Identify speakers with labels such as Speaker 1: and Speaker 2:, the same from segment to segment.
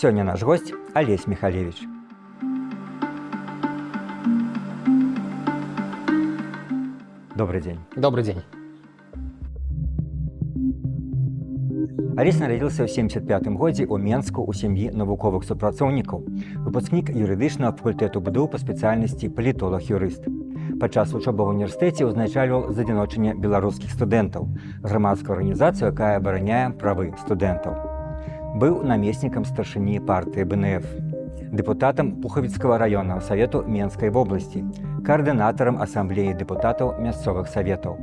Speaker 1: Сёння наш гость Олесь Михалевич. Добрый день.
Speaker 2: Добрый день.
Speaker 1: Олесь нарадзіўся ў 75-м годзе ў Менску ў сям'і навуковых супрацоўнікаў, выпускнік юрыдычнага факультэту БДУ па спецыяльнасці палітолаг-юрыст. Падчас вучобы ў універсітэце ўзначальваў задзіночанне беларускіх студэнтаў, грамадскую арганізацыю, якая абараняе правы студэнтаў. Быў намеснікам старшыні партыі БНФ, дэпутатам Пухавіцкага раённага савету Менскай вобласці, каардынатарам асамблеі дэпутатаў мясцовых саветаў.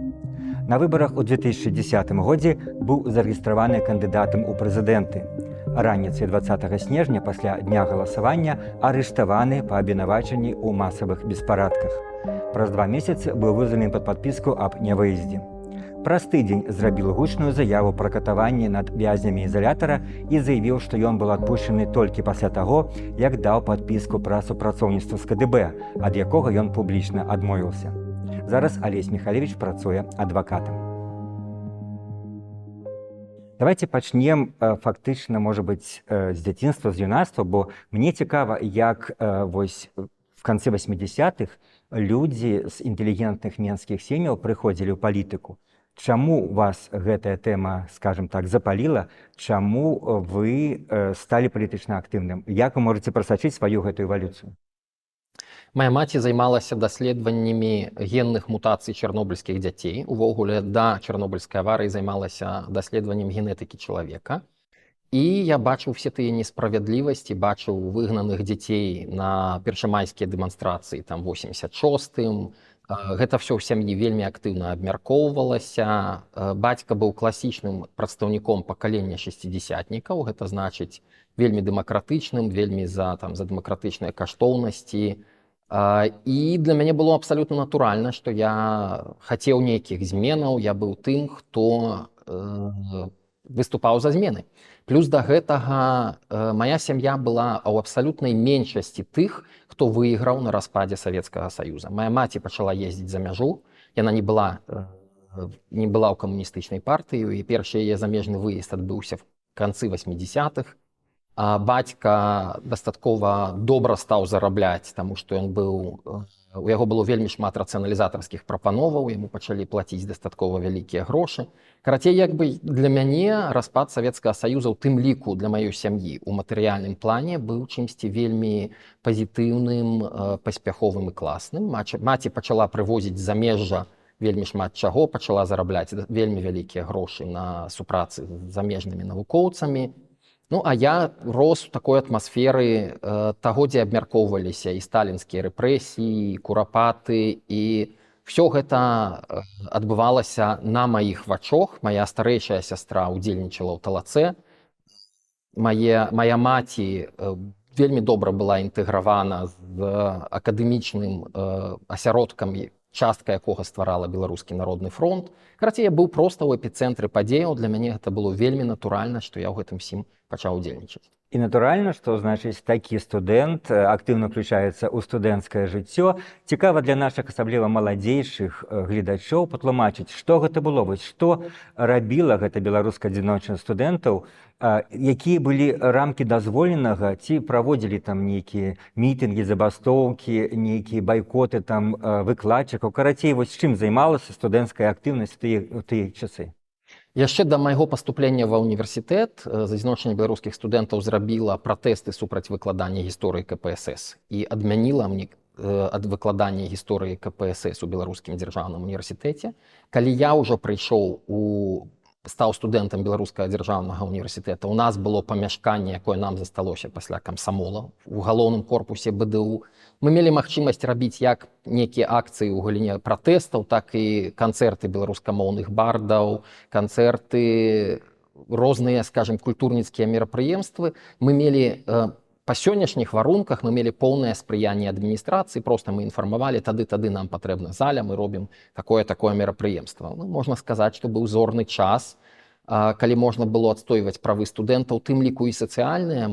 Speaker 1: На выбарах у 2010 годзе быў зарэгістраваны кандыдатам у прэзідэнты. Раніцай 20 снежня пасля дня галасавання арыштаваны па абвінавачанні ў масавых беспарадках. Праз 2 месяцы быў вызвалены пад падпіску аб нявыездзе. Праз тыдзень зрабіў гучную заяву пра катаванне над вязнямі ізалятара і заявіў, што ён быў адпушчаны толькі пасля таго, як даў падпіску пра супрацоўніцтва з КДБ, ад якога ён публічна адмовіўся. Зараз Олесь Михалевич працуе адвакатам. Давайте пачнем фактычна, можа быць, з дзяцінства, з юнацтва, бо мне цікава, як вось в канцы 80-х людзі з інтэлігентных менскіх сем'яў прыходзілі ў палітыку. Чаму вас гэтая тэма, скажем так, запаліла? Чаму вы сталі палітычна актыўным? Як вы можаце прасачыць сваю гэтую эвалюцыю?
Speaker 2: Моя маці займалася даследаваннямі генных мутацый чарнобыльскіх дзяцей. Увогуле, да чарнобыльскай аварыі займалася даследаваннем генетыкі чалавека. І я бачыў все тыя несправядлівасці, бачыў выгнаных дзяцей на першамайскія дэманстрацыі, там, 86-м. Гэта ўсё ў сям'і вельмі актыўна абмяркоўвалася. Бацька быў класічным прадстаўніком пакалення шасцідзясятнікаў. Гэта значыць вельмі дэмакратычным, вельмі за дэмакратычныя каштоўнасці. І для мяне было абсалютна натуральна, што я хацеў нейкіх зменаў, я быў тым, хто выступаў за змены. Плюс да гэтага мая сям'я была ў абсалютнай меншасці тых, хто выйграў на распадзе Савецкага Саюза. Мая маці пачала ездзіць за мяжу, яна не была ў камуністычнай партыі, і першы яе замежны выезд адбыўся в канцы 80-х. Бацька дастаткова добра стаў зарабляць, таму што у яго было вельмі шмат рацыяналізатарскіх прапановаў, яму пачалі плаціць дастаткова вялікія грошы. Карацей, як бы для мяне распад Савецкага Саюза, у тым ліку для маёй сям'і у матэрыяльным плане быў чымсьці вельмі пазітыўным, паспяховым і класным. Маці пачала прывозіць з замежжа вельмі шмат чаго, пачала зарабляць вельмі вялікія грошы на супрацы з замежнымі навукоўцамі. Ну, а я рос у такой атмасферы таго, дзе абмяркоўваліся і сталінскія рэпрэсіі, і курапаты, і ўсё гэта адбывалася на маіх вачах. Мая старэйшая сястра ўдзельнічала ў талацэ. Моя маці вельмі добра была інтэгравана з акадэмічным асяродкам, частка якога стварала Беларускі народны фронт. Карацей, я быў проста ў эпіцэнтры падзеяў. Для мяне гэта было вельмі натуральна, што я ў гэтым всім пачаў удзельнічаць.
Speaker 1: І натуральна, што, значыць, такі студэнт актыўна включаецца ў студэнцкае жыццё. Цікава для нашых, асабліва маладзейшых гледачоў, патлумачыць, што гэта было, вось што рабіла гэта беларускае адзіночае студэнтаў, якія былі рамкі дазволенага, ці праводзілі там нейкія мітынгі, забастоўкі, нейкія байкоты там выкладчыкаў. Карацей, вось чым займалася студэнцкая актыўнасць у тыя часы?
Speaker 2: Яшчэ да майго паступлення ва ўніверсітэт адзіночанне беларускіх студэнтаў зрабіла пратэсты супраць выкладання гісторыі КПСС і адмяніла мне ад выкладання гісторыі КПСС у Беларускім дзяржаўным універсітэце. Калі я ўжо стаў студэнтам Беларускага дзяржаўнага універсітэта, у нас было памяшканне, якое нам засталося пасля камсамола у галоўным корпусе БДУ. Мы мелі магчымасць рабіць як нейкія акцыі ў галіне пратэстаў, так і канцэрты беларускамоўных бардаў, канцэрты, розныя, скажем, культурніцкія мерапрыемствы. Мы мелі па сённяшніх варунках, мы мелі поўнае спрыянне адміністрацыі, проста мы інфармавалі, тады нам патрэбна заля, мы робім такое мерапрыемства. Ну, можна сказаць, што быў зорны час. калі можна было адстойваць правы студэнтаў, тым ліку і сацыяльныя.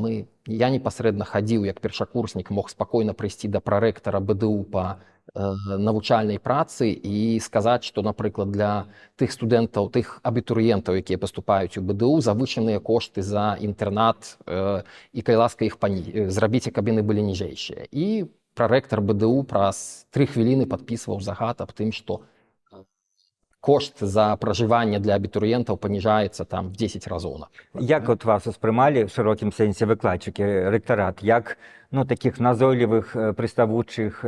Speaker 2: Я непасрэдна хадзіў як першакурснік, мог спакойна прыйсці да прарэктара БДУ па навучальнай працы і сказаць, што, напрыклад, для тых студэнтаў, тых абітурыентаў, якія паступаюць у БДУ, завышаныя кошты за інтэрнат, і калі ласка іх зрабіце, каб яны былі ніжэйшыя. І прарэктар БДУ праз 3 хвіліны падпісваў загад аб тым, што кошт за пражыванне для абітурыентаў паніжаецца там в 10 разоў.
Speaker 1: Як от вас успрымалі в шырокім сэнсе выкладчыкі, рэктарат, як такіх назойлівых, прыставучых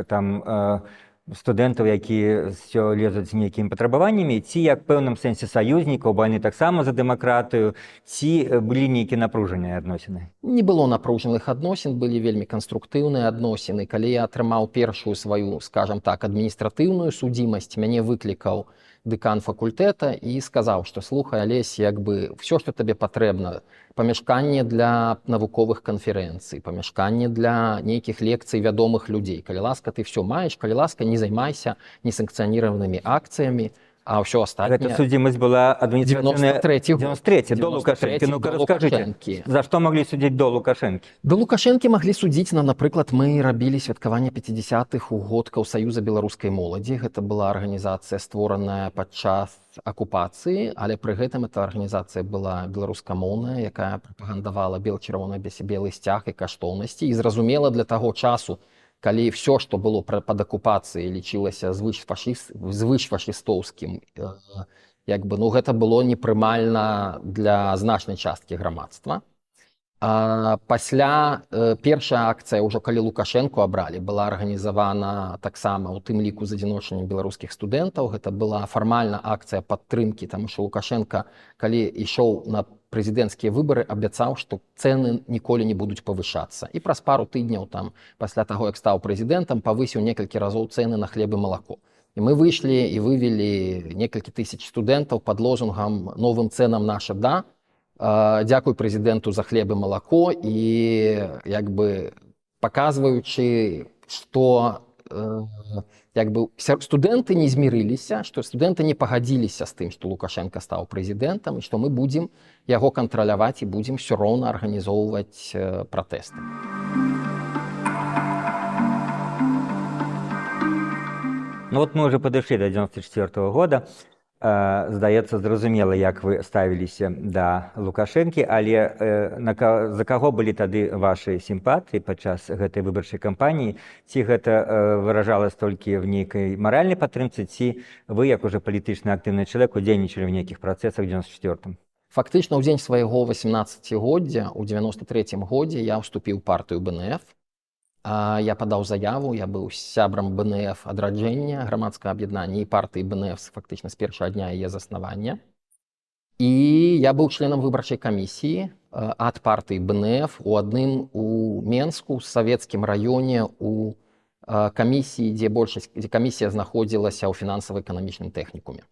Speaker 1: студэнтаў, якія ўсё лезуць з нейкімі патрабаваннямі, ці як пэўным сэнсе саюзнікаў, бо яны таксама за дэмакратыю, ці былі нейкія напружаныя адносіны?
Speaker 2: Не было напружаных адносін, былі вельмі канструктыўныя адносіны. Калі я атрымаў першую сваю, скажам так, адміністратыўную судзімасць, мяне выклікаў дэкан факультэта і сказаў, што слухай, Алесь, ўсё, што табе патрэбна, памяшканне для навуковых канферэнцый, памяшканне для нейкіх лекцый вядомых людзей. Калі ласка, ты ўсё маеш, калі ласка, не займайся несанкцыяніраванымі акцыямі, а ўсё астатняе...
Speaker 1: Гэта судзімасць была адміністратыўная...
Speaker 2: 93
Speaker 1: до Лукашэнкі. Ну-ка, раскажыце, за што маглі судзіць до Лукашэнкі?
Speaker 2: До Лукашэнкі маглі судзіць, напрыклад, мы рабілі святкаванне 50-х угодкаў Саюза беларускай моладзі. Гэта была арганізацыя, створаная падчас акупацыі, але пры гэтым эта арганізацыя была беларускамоўная, якая прапагандавала белы сцяг і каштоўнасці. І зразумела, для таго часу, калі ўсё, што было пад акупацыяй, лічылася звышфашыстоўскім, гэта было непрымальна для значнай часткі грамадства. Пасля першая акцыя, ўжо калі Лукашэнку абралі, была арганізавана таксама у тым ліку з адзіночаннем беларускіх студэнтаў. Гэта была фармальна акцыя падтрымкі, таму што Лукашенка, калі ішоў на прэзідэнцкія выбары, абяцаў, што цэны ніколі не будуць павышацца. І праз пару тыдняў пасля таго, як стаў прэзідэнтам, павысіў некалькі разоў цэны на хлеб і малако. І мы выйшлі і вывелі некалькі тысяч студэнтаў пад лозунгам «Новым цэнам наша да». Дзякуй прэзідэнту за хлеб і малако, і паказваючы, што студэнты не змірыліся, што студэнты не пагадзіліся з тым, што Лукашенко стаў прэзідэнтам, і што мы будзем яго кантраляваць і будзем ўсё роўна арганізоўваць пратэсты.
Speaker 1: Ну вот мы уже падышлі да 94-го года. Здаецца, зразумела, як вы ставіліся да Лукашэнкі, але за каго былі тады вашы сімпатыі падчас гэтай выбарчай кампаніі? Ці гэта выражалася толькі в нейкай маральнай падтрымцы, ці вы, як уже палітычна актыўны чалавек, удзельнічалі ў нейкіх працэсах у 94-м?
Speaker 2: Фактычна, ў дзень свайго 18-годдзя, у 93-м годзе, я ўступіў у партыю БНФ. Я падаў заяву, я быў сябрам БНФ адраджэння, грамадскага аб'яднання, і партыі БНФ фактычна з першага дня яе заснавання. І я быў членам выбарчай камісіі ад партыі БНФ у адным у Менску, з савецкім раёне, у камісіі, дзе камісія знаходзілася ў фінансава-эканамічным тэхнікуме,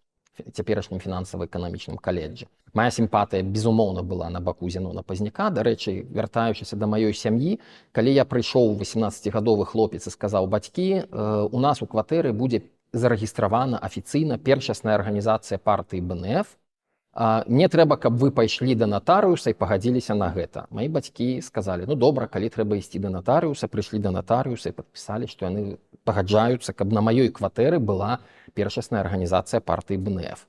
Speaker 2: цяперашнім фінансава-эканамічным каледжы. Мая сімпатыя, безумоўна, была на баку Зянона Пазняка. Дарэчы, вяртаючыся да маёй сям'і, калі я прыйшоў 18-гадовы хлопец і сказаў: бацькі, у нас у кватэры будзе зарэгістравана афіцыйна першасная арганізацыя партыі БНФ. Мне трэба, каб вы пайшлі да натарыуса і пагадзіліся на гэта. Маі бацькі сказалі: ну добра, калі трэба ісці да натарыуса, прыйшлі да натарыуса і падпісалі, што яны пагаджаюцца, каб на маёй кватэры была першасная арганізацыя партыі БНФ.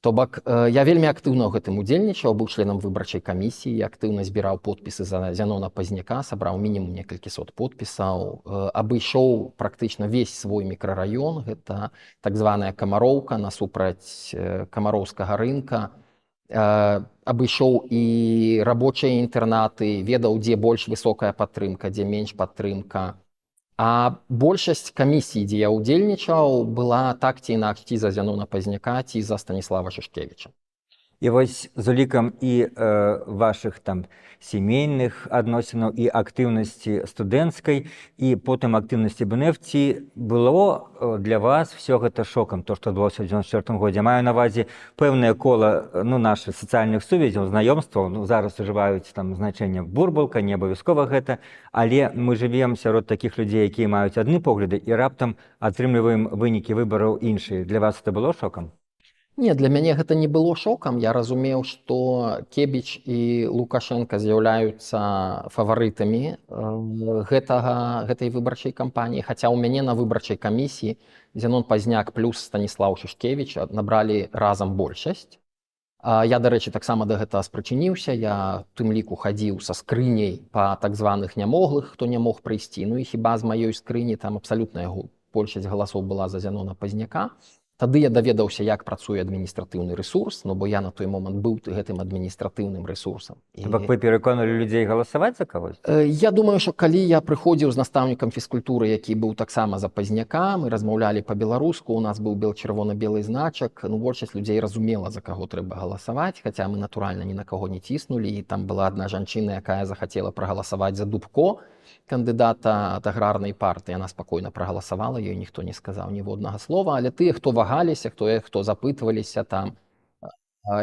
Speaker 2: То бок, я вельмі актыўна ў гэтым удзельнічаў, быў членам выбарчай камісіі, актыўна збіраў подпісы за Зянона Пазняка, сабраў мінімум некалькі сот подпісаў, абышоў практычна весь свой мікрараён, гэта так званая Камароўка насупраць камароўскага рынка, абышоў і рабочыя інтэрнаты, ведаў, дзе больш высокая падтрымка, дзе менш падтрымка. А большасць камісій, дзе я ўдзельнічаў, была так ці інакш ці за Зянона Пазняка, ці за Станіслава Шышкевіча.
Speaker 1: І вось з улікам і вашых сямейных адносінаў, і актыўнасці студэнцкай, і потым актыўнасці БНФ, ці было для вас все гэта шокам, то, што адбылося ў 94-м годзе? Маю на ўвазе пэўнае кола нашых сацыяльных сувязяў, знаёмстваў, зараз ужываюць значэнне бурбалка, не абавязкова гэта, але мы жывем сярод такіх людзей, якія маюць адны погляды, і раптам атрымліваем вынікі выбараў іншыя. Для вас гэта было шокам?
Speaker 2: Не, для мяне гэта не было шокам. Я разумеў, што Кебіч і Лукашенко з'яўляюцца фаварытамі гэтай выбарчай кампаніі. Хаця ў мяне на выбарчай камісіі Зенон Пазняк плюс Станіслаў Шушкевіч набралі разам большасць. Я, дарэчы, таксама да гэтага спрычыніўся. Я у тым ліку хадзіў са скрыняй па так званых нямоглых, хто не мог прыйсці. Ну і хіба з маёй скрыні там абсалютная большасць галасоў была за Зенона Пазняка. Тады я даведаўся, як працуе адміністратыўны рэсурс, бо я на той момант быў гэтым адміністратыўным рэсурсам.
Speaker 1: Бок вы пераконалі людзей галасаваць за кагось?
Speaker 2: Я думаю, што калі я прыходзіў з настаўнікам фізкультуры, які быў таксама за Пазняка, мы размаўлялі па-беларуску, у нас быў чырвона-белы значак, большасць людзей разумела, за каго трэба галасаваць, хаця мы, натуральна, ні на каго не ціснулі, і там была адна жанчына, якая захацела прагаласаваць за Дубко, кандыдата ад аграрнай партыі, яна спакойна прагаласавала, ёй ніхто не сказаў ніводнага слова, але тыя, хто вагаліся, хто запытваліся там,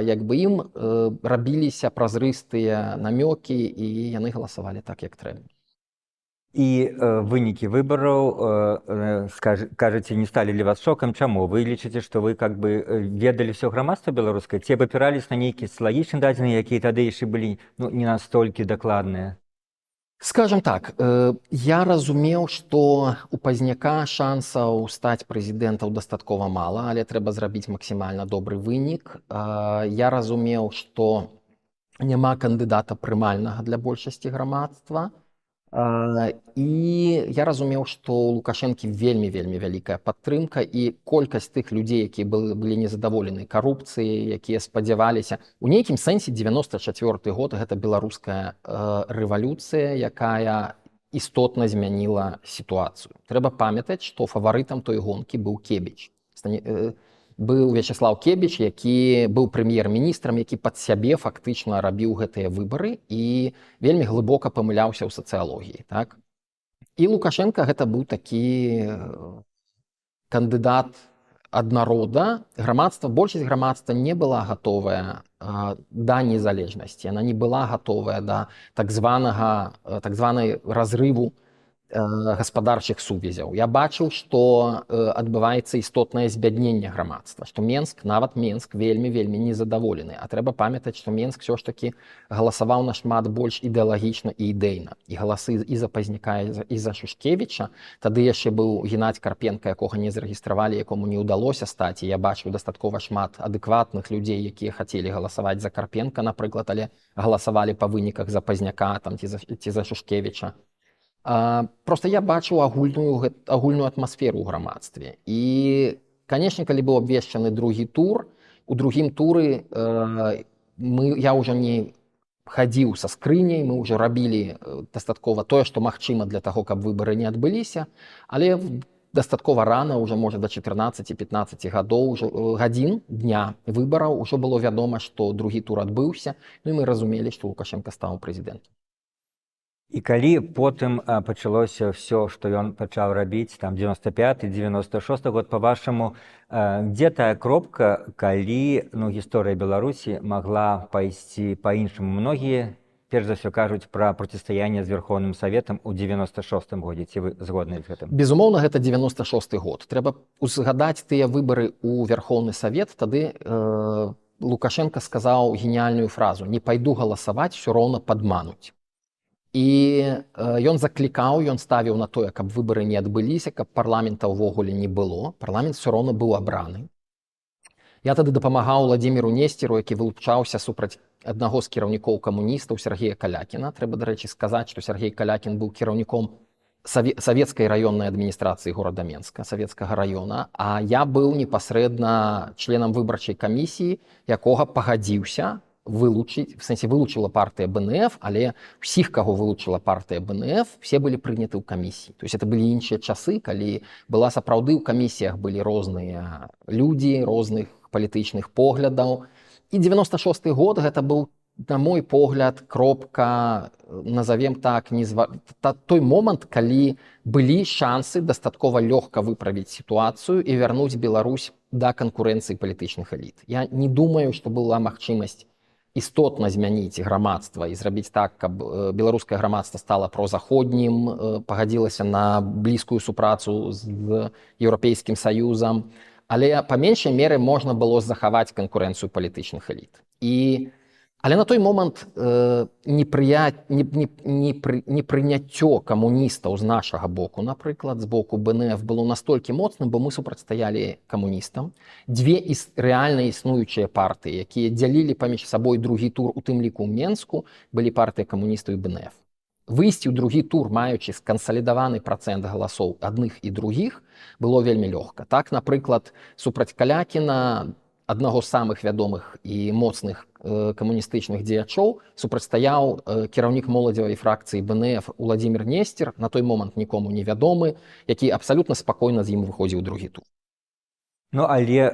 Speaker 2: як бы ім рабіліся празрыстыя намёкі, і яны галасавалі так, як трэба.
Speaker 1: І вынікі выбараў, кажаце, не сталі для вас шокам. Чаму? Вы лічыце, што вы как бы ведалі ўсё грамадства беларускае, ці абапіраліся на нейкія сілагічныя дадзеныя, якія тады яшчэ былі не настолькі дакладныя?
Speaker 2: Скажем так, я разумеў, што у Пазняка шансаў стаць прэзідэнтам дастаткова мала, але трэба зрабіць максімальна добры вынік. Я разумеў, што няма кандыдата прымальнага для большасці грамадства. І я разумеў, што ў Лукашэнкі вельмі вялікая падтрымка, і колькасць тых людзей, якія былі незадаволены карупцыяй, якія спадзяваліся. У нейкім сэнсе 94 год гэта беларуская рэвалюцыя, якая істотна змяніла сітуацыю. Трэба памятаць, што фаварытам той гонкі быў Кебіч. Быў Вячеслав Кебіч, які быў прэм'ер-міністрам, які пад сябе фактычна рабіў гэтыя выбары і вельмі глыбока памыляўся ў сацыялогіі. Так? І Лукашенко гэта быў такі кандыдат ад народа. Большасць грамадства не была гатовая да незалежнасці, яна не была гатовая да так званай разрыву гаспадарчых сувязяў. Я бачыў, што адбываецца істотнае збядненне грамадства, што нават Менск вельмі незадаволены. А трэба памятаць, што Менск ўсё ж такі галасаваў нашмат больш ідэалагічна і ідэйна. І галасы і за Пазняка, і за Шушкевіча. Тады яшчэ быў Геннадзь Карпенка, якога не зарэгістравалі, якому не ўдалося стаць. І я бачыў дастаткова шмат адэкватных людзей, якія хацелі галасаваць за Карпенка, напрыклад, але галасавалі па выніках за Пазняка ці за Шушкевіча. Просто я бачыў агульную атмасферу ў грамадстве. І, канешне, калі быў абвешчаны другі тур, у другім туры я ўжо не хадзіў са скрыняй, мы ўжо рабілі дастаткова тое, што магчыма для таго, каб выбары не адбыліся, але дастаткова рана, ўжо можа да 14-15 гадзін дня выбараў, ужо было вядома, што другі тур адбыўся, ну і мы разумелі, што Лукашенко стаў прэзідэнтам.
Speaker 1: І калі потым пачалося ўсё, што ён пачаў рабіць, там 95-96 год, па-вашаму, дзе тая кропка, калі гісторыя Беларусі магла пайсці па-іншаму? Многія, перш за ўсё, кажуць пра процістаянне з Верховным Саветам у 96 годзе. Ці вы згодны з гэтым?
Speaker 2: Безумоўна, гэта 96 год. Трэба узгадаць тыя выбары ў Верховны Савет. Тады Лукашенко сказаў геніяльную фразу: «Не пайду галасаваць, усё роўна падмануць». І ён заклікаў, ён ставіў на тое, каб выбары не адбыліся, каб парламента ўвогуле не было. Парламент усё роўна быў абраны. Я тады дапамагаў Владзіміру Несцеру, які вылучаўся супраць аднаго з кіраўнікоў камуністаў Сергея Калякіна. Трэба, дарэчы, сказаць, што Сергей Калякін быў кіраўніком савецкай раённай адміністрацыі горада Менска, савецкага раёна, а я быў непасрэдна членам выбарчай камісіі, якога пагадзіўся вылучыць, в сэнсе вылучыла партыя БНФ, але ўсіх, каго вылучыла партыя БНФ, все былі прыняты ў камісіі. То есть это былі іншыя часы, калі была сапраўды ў камісіях былі розныя людзі, розных палітычных поглядаў. І 96 год гэта быў, на мой погляд, кропка, назовем так, той момант, калі былі шансы дастаткова лёгка выправіць сітуацыю і вярнуць Беларусь да канкурэнцыі палітычных эліт. Я не думаю, што была магчымасць істотна змяніць грамадства і зрабіць так, каб беларускае грамадства стала прозаходнім, пагадзілася на блізкую супрацу з Еўрапейскім Саюзам. Але па меншай меры можна было захаваць канкурэнцыю палітычных эліт. Але на той момант непрыняццё камуністаў з нашага боку, напрыклад, з боку БНФ было настолькі моцным, бо мы супрацьстаялі камуністам. Дзве рэальна існуючыя партыі, якія дзялілі паміж сабой другі тур, у тым ліку ў Менску, былі партыя камуністаў і БНФ. Выйсці ў другі тур, маючы скансалідаваны працэнт галасоў адных і другіх, было вельмі лёгка. Так, напрыклад, супраць Калякіна, аднаго з самых вядомых і моцных камуністычных дзеячоў, супрацьстаяў кіраўнік моладзевай фракцыі БНФ Уладзімір Несцер, на той момант нікому не вядомы, які абсалютна спакойна з ім выходзіў у другі тур.
Speaker 1: Ну, але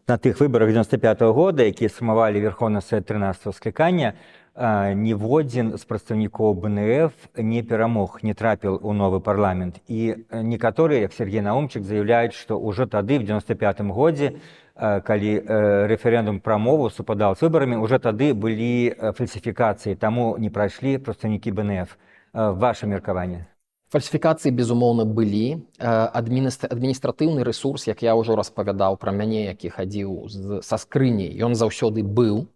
Speaker 1: на тых выбарах 95-го года, якія сфармавалі Верховны Савет 13-го склікання, ніводзін з прадстаўнікоў БНФ не перамог, не трапіў у новы парламент. І некаторыя, як Сергей Наумчык, заяўляюць, што ўжо тады, в 95-м годзе, калі рэферэндум пра мову супадаў з выбарамі, уже тады былі фальсіфікацыі, таму не прайшлі прадстаўнікі БНФ. Ваше меркаванне?
Speaker 2: Фальсіфікацыі, безумоўна, былі. Адміністратыўны рэсурс, як я ўжо распавядаў пра мяне, які хадзіў са скрыняй, ён заўсёды быў.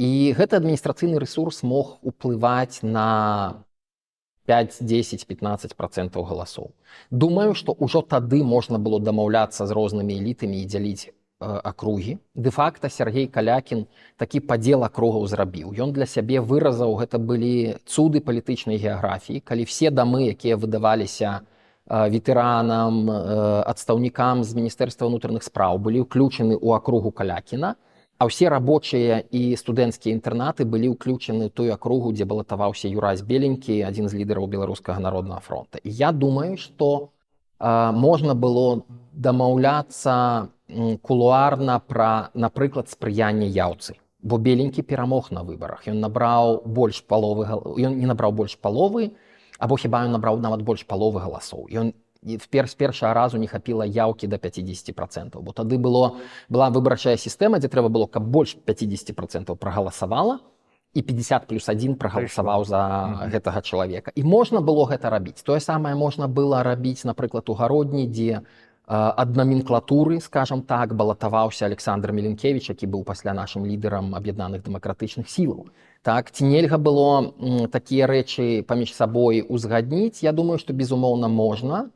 Speaker 2: І гэты адміністрацыйны рэсурс мог уплываць на 5, 10, 15% галасоў. Думаю, што ўжо тады можна было дамаўляцца з рознымі элітамі і дзяліць акругі. Дэ-факта Сергей Калякін такі падзел акругаў зрабіў. Ён для сябе выразаў, гэта былі цуды палітычнай геаграфіі, калі все дамы, якія выдаваліся ветэранам, адстаўнікам з Міністэрства ўнутраных спраў, былі ўключаны ў акругу Калякіна, а ўсе рабочыя і студэнцкія інтэрнаты былі ўключаны ў тую акругу, дзе балатаваўся Юрась Беленькі, адзін з лідараў Беларускага народнага фронта. І я думаю, што можна было дамаўляцца кулуарна пра, напрыклад, спрыянне Яўцы. Бо Беленькі перамог на выбарах. Ён набраў больш паловы, ён не набраў больш паловы, або хіба ён набраў нават больш паловы галасоў. З першага разу не хапіла яўкі да 50%, бо тады была выбарчая сістэма, дзе трэба было, каб больш 50% прагаласавала, і 50+1 прагаласаваў за гэтага чалавека. І можна было гэта рабіць. Тое самае можна было рабіць, напрыклад, у Гародні, дзе ад наменклатуры, скажам так, балатаваўся Александр Меленкевіч, які быў пасля нашым лідарам аб'яднаных дэмакратычных сілаў. Так, ці нельга было такія рэчы паміж сабой узгадніць? Я думаю, што, безумоўна, можна.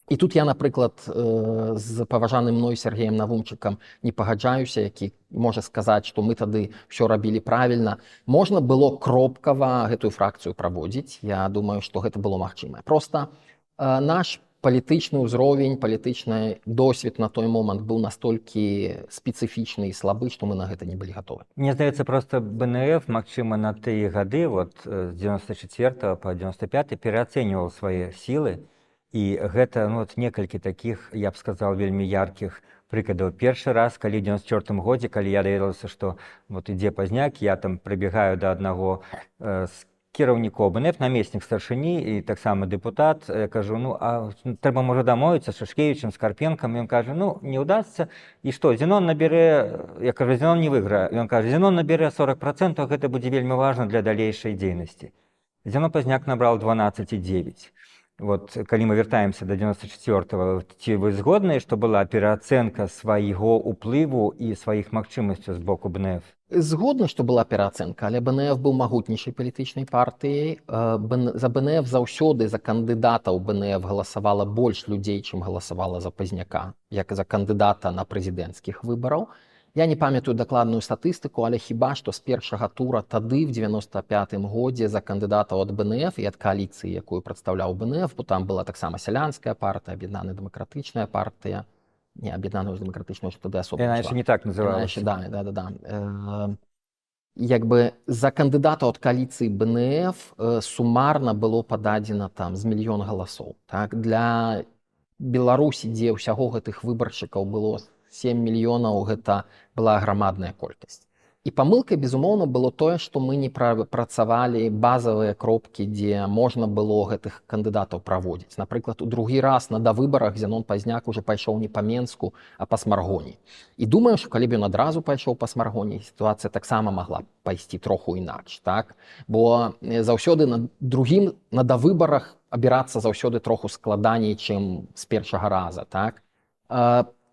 Speaker 2: І тут я, напрыклад, з паважаным мной Сергеем Навумчыкам не пагаджаюся, які можа сказаць, што мы тады ўсё рабілі правільна. Можна было кропкава гэтую фракцыю праводзіць. Я думаю, што гэта было магчымае. Проста наш палітычны ўзровень, палітычны досвед на той момант быў настолькі спецыфічны і слабы, што мы на гэта не былі гатовы.
Speaker 1: Мне здаецца, проста БНФ, магчыма, на тыя гады, з 94 па 95 пераацэньваў свае сілы. І гэта некалькі такіх, я б сказаў, вельмі яркіх прыкладаў. Першы раз, калі ў 94 годзе, калі я даведаўся, што ідзе пазняк, я там прыбегаю да аднаго з кіраўнікоў БНФ, намеснік старшыні і таксама дэпутат. Я кажу, трэба, можа, дамовіцца з Шашкевічам, з Карпенкам. Ён кажа, не ўдасца. І што, Зенон набярэ, я кажу, Зенон не выйграе. Ён кажа, Зенон набярэ 40%, гэта будзе вельмі важна для далейшай дзейнасці. Зенон пазняк набраў 12,9%. Калі мы вяртаемся да 94-го, ці вы згодныя, што была пераацэнка свайго ўплыву і сваіх магчымасцяў з боку БНФ?
Speaker 2: Згодна, што была пераацэнка, але БНФ быў магутнейшай палітычнай партыяй. За БНФ заўсёды, за кандыдатаў БНФ галасавала больш людзей, чым галасавала за Пазняка, як за кандыдата на прэзідэнцкіх выбараў. Я не памятаю дакладную статыстыку, але хіба што з першага тура тады, в 95-м годзе, за кандыдатаў ад БНФ і ад кааліцыі, якую прадстаўляў БНФ, бо там была таксама сялянская партыя, аб'яднаная дэмакратычная партыя, не, аб'яднаная дэмакратычная, што тады асобна.
Speaker 1: Яна яшчэ не так называлася.
Speaker 2: Да. Як бы за кандыдатаў ад кааліцыі БНФ сумарна было пададзена там з 1 мільён галасоў. Так, для Беларусі, дзе ўсяго гэтых выбаршчыкаў было 7 мільёнаў, гэта была грамадная колькасць. І памылкай, безумоўна, было тое, што мы не працавалі базавыя кропкі, дзе можна было гэтых кандыдатаў праводзіць. Напрыклад, у другі раз на давыбарах Зенон Пазняк уже пайшоў не па Менску, а па Смаргоні. І думаю, што калі б ён адразу пайшоў па Смаргоні, сітуацыя таксама магла пайсці троху інакш. Так? Бо заўсёды на давыбарах абірацца заўсёды троху складаней, чым з першага раза. Так?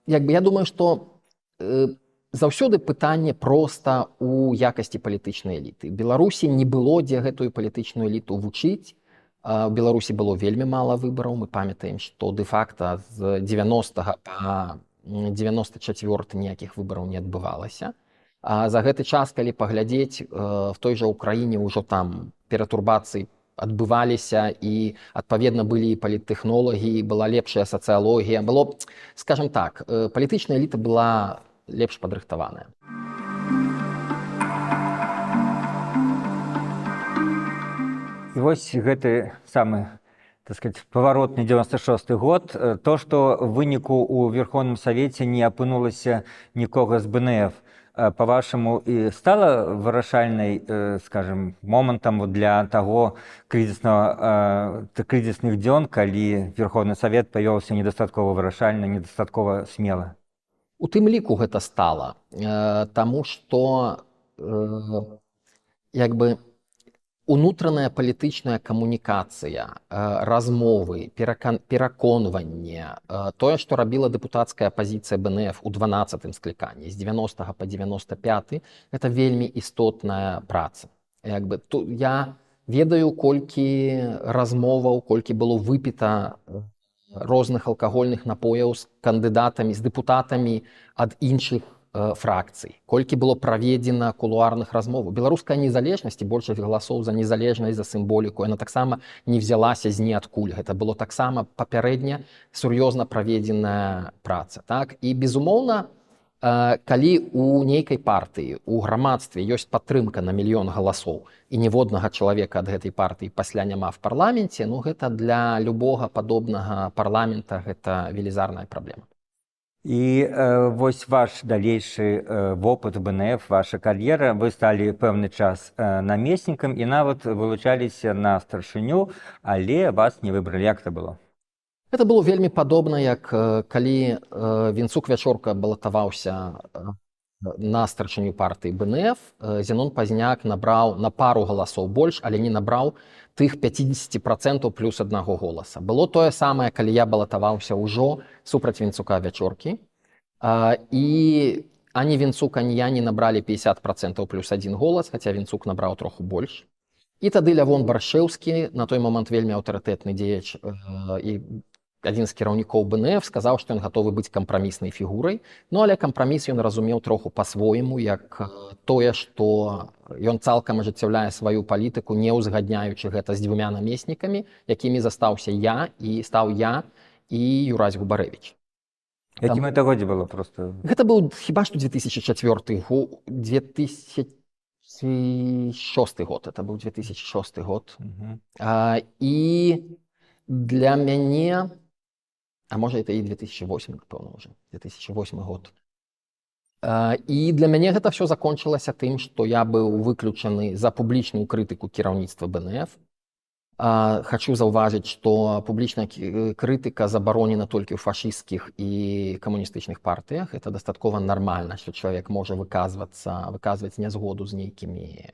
Speaker 2: я думаю, што заўсёды пытанне проста ў якасці палітычнай эліты. Беларусі не было дзе гэтую палітычную эліту вучыць. У Беларусі было вельмі мала выбараў. Мы памятаем, што дэ-факта з 90 па 94 ніякіх выбараў не адбывалася. А за гэты час, калі паглядзець, в той жа Украіне ўжо там пературбацыі адбываліся, і адпаведна былі і паліттэхнолагі, была лепшая сацыялогія, было, скажем так, палітычная эліта была лепш падрыхтаваная.
Speaker 1: І вось гэты самы, так сказать, паваротны 96-й год, то, што ў выніку ў Верховным Савеце не апынулася нікога з БНФ, по-вашаму, і стала вырашальнай, скажем, момантам для таго крызісных дзён, калі Верховны Савет павёўся недастаткова вырашальна, недастаткова смела?
Speaker 2: У тым ліку гэта стала, таму што як бы унутраная палітычная камунікацыя, размовы, пераконванне, тое, што рабіла дэпутацкая апазіцыя БНФ у 12-м скліканні, з 90 па 95, гэта вельмі істотная праца. Я ведаю, колькі размоваў, колькі было выпіта розных алкагольных напояў з кандыдатамі, з дэпутатамі ад іншых фракцый, колькі было праведзена кулуарных размоваў. Беларуская незалежнасць і большасць галасоў за незалежнасць, за сімволіку, яна таксама не взялася з ніадкуль. Гэта было таксама папярэдня сур'ёзна праведзеная праца. Так? І, безумоўна, калі у нейкай партыі, у грамадстве ёсць падтрымка на 1 мільён галасоў і ніводнага чалавека ад гэтай партыі пасля няма в парламенце, ну гэта для любога падобнага парламента гэта велізарная праблема.
Speaker 1: І вось ваш далейшы вопыт БНФ, ваша кар'ера, вы сталі пэўны час намеснікам і нават вылучаліся на старшыню, але вас не выбралі. Як это было?
Speaker 2: Гэта было вельмі падобна, як калі Вінцук Вячорка балатаваўся на старшыню партыі БНФ, Зенон Пазняк набраў на пару галасоў больш, але не набраў тых 50% плюс аднаго голаса. Было тое самае, калі я балатаваўся ўжо супраць Вінцука Вячоркі, і ані Вінцук, ані я не набралі 50% плюс адзін голас, хаця Вінцук набраў троху больш. І тады Лявон Баршэўскі, на той момант вельмі аўтарытэтны дзеяч і адзін з кіраўнікоў БНФ, сказаў, што ён гатовы быць кампраміснай фігурай, ну але кампраміс ён разумеў троху па-свойму, як тое, што ён цалкам ажыццяўляе сваю палітыку, не ўзгадняючы гэта з 2 намеснікамі, якімі застаўся я і Юрась Губарэвіч.
Speaker 1: Якім гэта годзе было просто?
Speaker 2: Гэта быў хіба што 2006 год, это быў 2006 год. І для мяне, а можа это і 2008, напэўна, уже 2008 год. І для мяне гэта все закончылася тым, што я быў выключаны за публічную крытыку кіраўніцтва БНФ. Хачу заўважыць, што публічная крытыка забаронена толькі ў фашысцкіх і камуністычных партыях. Это дастаткова нармальна, што чалавек можа выказваць нязгоду з нейкімі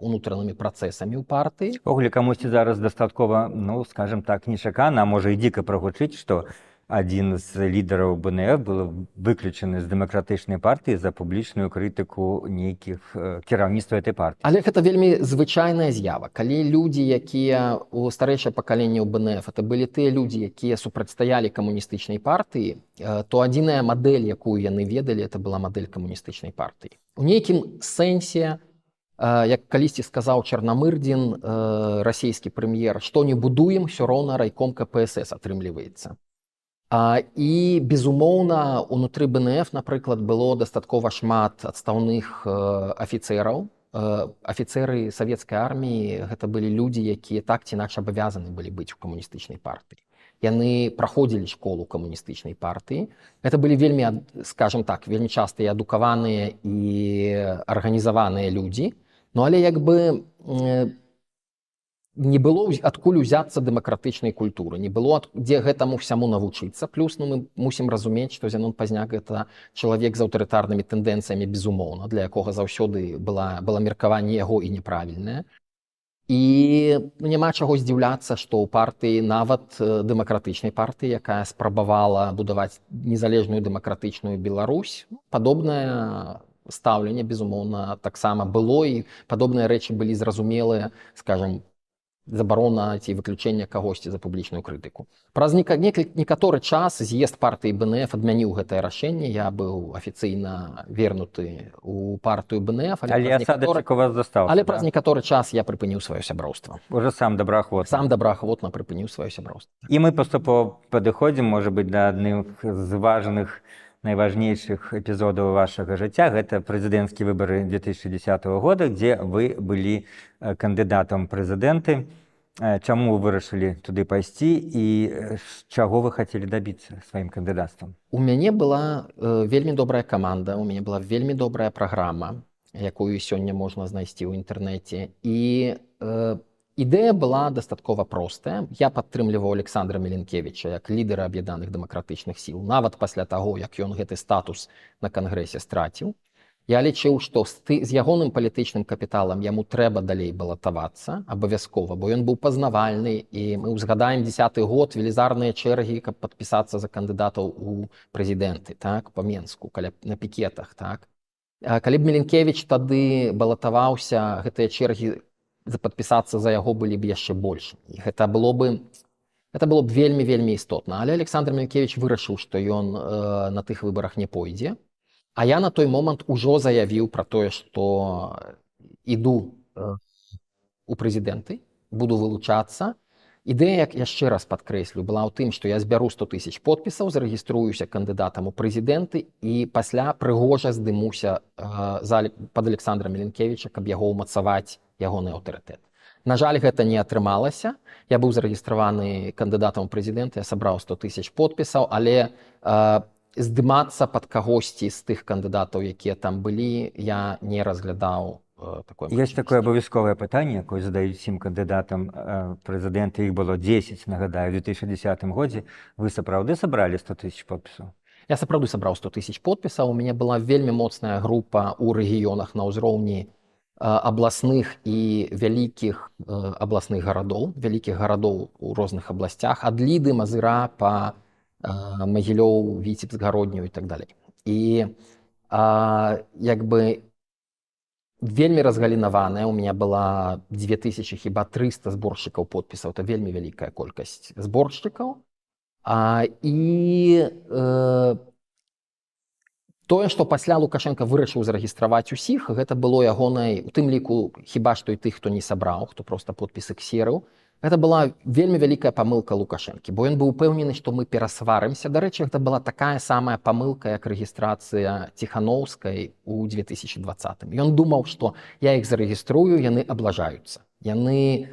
Speaker 2: унутранымі працэсамі ў партыі.
Speaker 1: Увогуле, камусьці зараз дастаткова, ну, скажем так, нечакана, а можа і дзіка прагучыць, што адзін з лідараў БНФ быў выключаны з дэмакратычнай партыі за публічную крытыку нейкіх кіраўніцтва этой партыі.
Speaker 2: Але гэта вельмі звычайная з'ява. Калі людзі, якія у старэйшае пакаленне ў БНФ, это былі тыя людзі, якія супрацьстаялі камуністычнай партыі, то адзіная мадэль, якую яны ведалі, это была мадэль камуністычнай партыі. У нейкім сэнсе, як калісьці сказаў Чарнамырдзін, расійскі прэм'ер, што не будуем, ўсё роўна райком КПСС атрымліваецца. І, безумоўна, унутры БНФ, напрыклад, было дастаткова шмат адстаўных афіцэраў. Афіцэры савецкай арміі гэта былі людзі, якія так ці інакш абавязаны былі быць у камуністычнай партыі. Яны праходзілі школу камуністычнай партыі. Гэта былі вельмі, скажем так, вельмі часта і адукаваныя і арганізаваныя людзі. Ну, але як бы не было адкуль узяцца дэмакратычнай культуры, не было дзе гэтаму всяму навучыцца. Плюс мы мусім разумець, што Зенон Пазняк гэта чалавек з аўтарытарнымі тэндэнцыямі, безумоўна, для якога заўсёды было меркаванне яго і няправільнае. І няма чаго здзіўляцца, што ў партыі, нават дэмакратычнай партыі, якая спрабавала будаваць незалежную дэмакратычную Беларусь, падобнае стаўленне, безумоўна, таксама было, і падобныя рэчы былі зразумелыя, скажам, забарона ці выключэнне кагосьці за публічную крытыку. Праз некаторы час з'езд партыі БНФ адмяніў гэтае рашэнне. Я быў афіцыйна вернуты ў партыю БНФ,
Speaker 1: Але асадачак у вас застаўся,
Speaker 2: але праз некаторы час я прыпыніў сваё сяброўства.
Speaker 1: Уже сам добраахвотна.
Speaker 2: Сам добраахвотна прыпыніў сваё сяброўства.
Speaker 1: І мы паступова падыходзім, можа быць, да адных з важных, найважнейшых эпізодаў вашага жыцця. Гэта прэзідэнцкія выбары 2010 года, дзе вы былі кандыдатам прэзідэнты. Чаму вы вырашылі туды пайсці і чаго вы хацелі дабіцца сваім кандыдацтвам?
Speaker 2: У мяне была вельмі добрая каманда, у мяне была вельмі добрая праграма, якую сёння можна знайсці ў інтэрнэце. І ідэя была дастаткова простая. Я падтрымліваў Александра Меленкевіча як лідара аб'яднаных дэмакратычных сіл, нават пасля таго, як ён гэты статус на кангрэсе страціў. Я лічыў, што з ягоным палітычным капіталам яму трэба далей балатавацца абавязкова, бо ён быў пазнавальны, і мы ўзгадаем 10-й год, велізарныя чэргі, каб падпісацца за кандыдатаў у прэзідэнты, так, па Менску, на пікетах, так. Калі б Меленкевіч тады балатаваўся, гэтыя чэргі падпісацца за яго былі б яшчэ больш. І гэта было б вельмі істотна. Але Александр Меленкевіч вырашыў, што ён на тых выбарах не пойдзе. А я на той момант ужо заявіў пра тое, што іду у прэзідэнты, буду вылучацца. Ідэя, як яшчэ раз падкрэслю, была ў тым, што я збяру 100 000 подпісаў, зарэгіструюся кандыдатам у прэзідэнты і пасля прыгожа здымуся пад Александра Меленкевіча, каб яго ўмацаваць, ягоны аўтарытэт. На жаль, гэта не атрымалася. Я быў зарэгістраваны кандыдатам у прэзідэнты, я сабраў 100 000 подпісаў, але здымацца пад кагосьці з тых кандыдатаў, якія там былі, я не разглядаў такое.
Speaker 1: Ёсць такое абавязковае пытанне, якое задаюць усім кандыдатам прэзідэнта. Іх было 10, нагадаю, у 2010 годзе. Вы сапраўды сабралі 100 000 подпісаў?
Speaker 2: Я сапраўды сабраў 100 000 подпісаў. У мяне была вельмі моцная група ў рэгіёнах на ўзроўні абласных і вялікіх абласных гарадоў, вялікіх гарадоў у розных абласцях, ад Ліды, Мазыра па Магілёў, Віцебск, Гародню і так далей. І вельмі разгалінаваная, у меня была 2300 зборшчыкаў подпісаў, это вельмі вялікая колькасць зборшчыкаў. І тое, што пасля Лукашенко вырашыў зарэгістраваць усіх, гэта было ягонай, у тым ліку хіба што і тых, хто не сабраў, хто проста подпісы ксерыў. Гэта была вельмі вялікая памылка Лукашэнкі, бо ён быў упэўнены, што мы перасварымся. Дарэчы, гэта была такая самая памылка, як рэгістрацыя Ціханаўскай у 2020. Ён думаў, што я іх зарэгіструю, яны аблажаюцца. Яны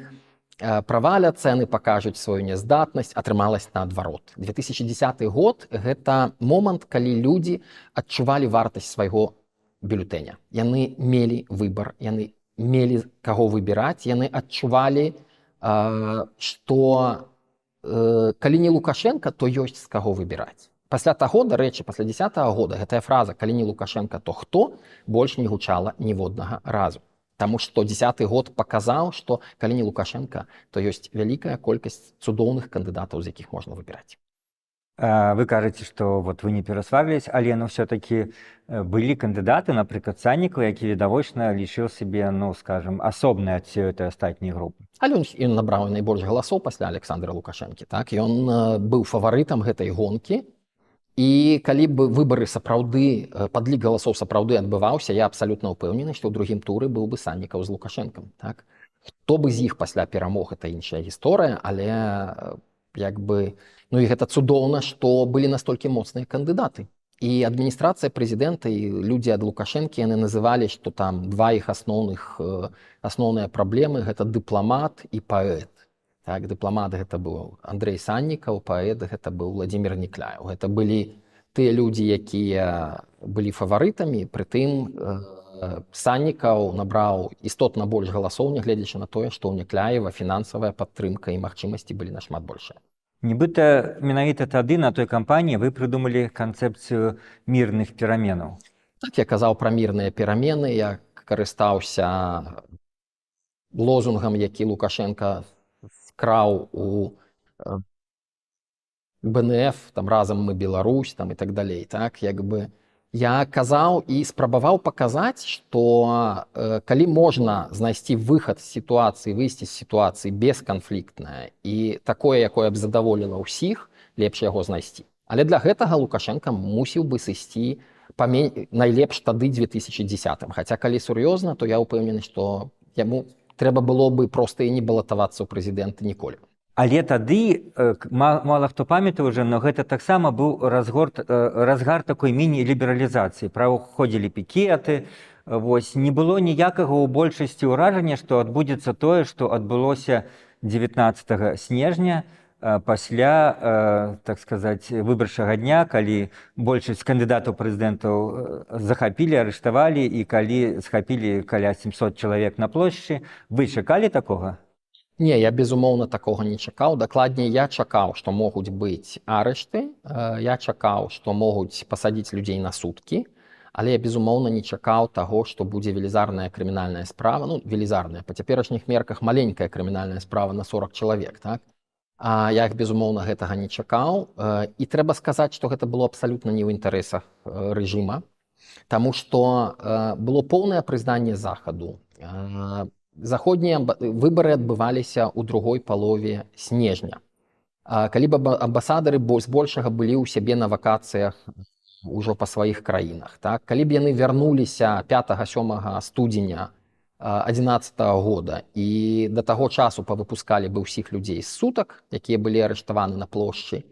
Speaker 2: праваляцца, яны пакажуць сваю няздатнасць, атрымалась наадварот. 2010 год – гэта момант, калі людзі адчувалі вартасць свайго бюлетэня. Яны мелі выбар, яны мелі каго выбіраць, яны адчувалі, што калі не Лукашенко, то ёсць з каго выбіраць. Пасля таго, дарэчы, пасля 10-го года гэтая фраза «калі не Лукашенко, то хто?» больш не гучала ніводнага разу. Таму што 10-й год паказаў, што калі не Лукашенко, то ёсць вялікая колькасць цудоўных кандыдатаў, з якіх можна выбіраць.
Speaker 1: Вы кажаце, што вы не перасварылись, але ўсё-такі былі кандыдаты, напрыклад, Саннікаў, які відавочна лічыў сябе, скажам, асобнай ад этой астатняй групы.
Speaker 2: Але ён набраў найбольш галасоў пасля Александра Лукашэнкі. Так? Ён быў фаварытам гэтай гонкі. І калі б выбары сапраўды, падлік галасоў сапраўды адбываўся, я абсалютна ўпэўнены, што ў другім туры быў бы Саннікаў з Лукашэнкам. Так? Хто бы з іх пасля перамог, гэта іншая гісторыя, але і гэта цудоўна, што былі настолькі моцныя кандыдаты. І адміністрацыя прэзідэнта і людзі ад Лукашэнкі, яны называлі, што там два іх асноўныя праблемы – гэта дыпламат і паэт. Так, дыпламат гэта быў Андрэй Саннікаў, паэт гэта быў Владзімір Нікляеў. Гэта былі тыя людзі, якія былі фаварытамі, прытым Саннікаў набраў істотна больш галасоў, нягледзячы на тое, што ў Нікляева фінансавая падтрымка і магчымасці былі нашмат большыя.
Speaker 1: Нібыта менавіта тады на той кампаніі вы прыдумалі канцэпцыю мірных пераменаў.
Speaker 2: Так, я казаў пра мірныя перамены, я карыстаўся лозунгам, які Лукашенка скраў у БНФ, там разам мы Беларусь, там і так далей, так, як бы я казаў і спрабаваў паказаць, што калі можна знайсці выхад з сітуацыі, выйсці з сітуацыі бесканфліктная і такое, якое б задаволіла ўсіх, лепш яго знайсці. Але для гэтага Лукашенка мусіў бы сысці найлепш тады 2010-м. Хаця калі сур'ёзна, то я ўпэўнены, што яму трэба было бы проста і не балатавацца ў прэзідэнты ніколі.
Speaker 1: Але тады мала хто памятае ўжо, но гэта таксама быў разгар такой міні-лібералізацыі. Праходзілі пікеты, вось не было ніякага ў большасці ўражання, што адбудзецца тое, што адбылося 19 снежня пасля, так сказаць, выбарчага дня, калі большасць кандыдатаў прэзідэнтаў захапілі, арыштавалі і калі схапілі каля 700 чалавек на плошчы. Вы чакалі такога?
Speaker 2: Не, я, безумоўна, такога не чакаў. Дакладней, я чакаў, што могуць быць арышты, я чакаў, што могуць пасадзіць людзей на суткі, але я, безумоўна, не чакаў таго, што будзе велізарная крымінальная справа, ну, велізарная, па цяперашніх мерках маленькая крымінальная справа на 40 чалавек, так? А я, безумоўна, гэтага не чакаў. І трэба сказаць, што гэта было абсалютна не ў інтарэсах рэжыма, таму што было поўнае прызнанне захаду. Заходнія выбары адбываліся ў другой палове снежня. Калі б амбасадары збольшага былі ў сябе на вакацыях ужо па сваіх краінах, так? Калі б яны вярнуліся 5-7 студзеня 2011 года і да таго часу павыпускалі бы ўсіх людзей з сутак, якія былі арыштаваны на плошчы,